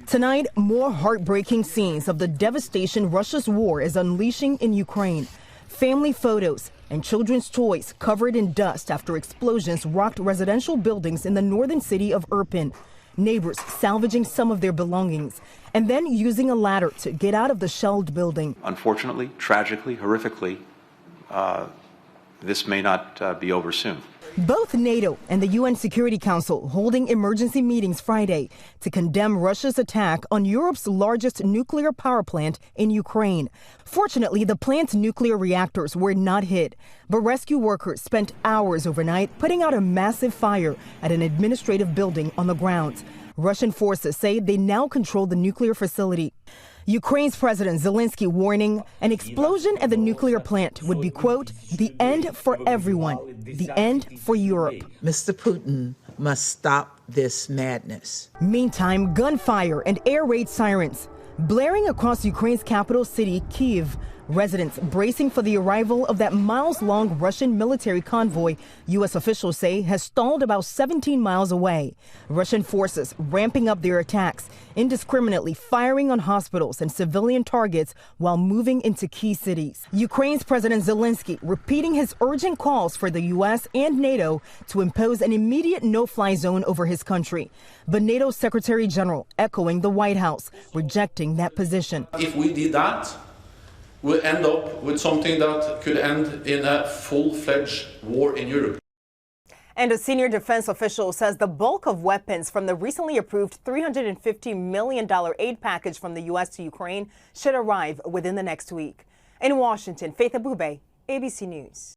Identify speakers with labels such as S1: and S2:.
S1: Tonight, more heartbreaking scenes of the devastation Russia's war is unleashing in Ukraine. Family photos and children's toys covered in dust after explosions rocked residential buildings in the northern city of Irpin. Neighbors salvaging some of their belongings and then using a ladder to get out of the shelled building.
S2: Unfortunately, tragically, horrifically, this may not be over soon.
S1: Both NATO and the UN Security Council holding emergency meetings Friday to condemn Russia's attack on Europe's largest nuclear power plant in Ukraine. Fortunately, the plant's nuclear reactors were not hit, but rescue workers spent hours overnight putting out a massive fire at an administrative building on the grounds. Russian forces say they now control the nuclear facility. Ukraine's President Zelensky warning an explosion at the nuclear plant would be, quote, the end for everyone, the end for Europe.
S3: Mr. Putin must stop this madness.
S1: Meantime, gunfire and air raid sirens blaring across Ukraine's capital city, KYIV. Residents bracing for the arrival of that miles-long Russian military convoy U.S. officials say has stalled about 17 miles away. Russian forces ramping up their attacks, indiscriminately firing on hospitals and civilian targets while moving into key cities. Ukraine's President Zelensky repeating his urgent calls for the U.S. and NATO to impose an immediate no-fly zone over his country. But NATO Secretary General echoing the White House, rejecting that position.
S4: If we did that, we'll end up with something that could end in a full-fledged war in Europe.
S1: And a senior defense official says the bulk of weapons from the recently approved $350 million aid package from the U.S. to Ukraine should arrive within the next week. In Washington, Faith Abube, ABC News.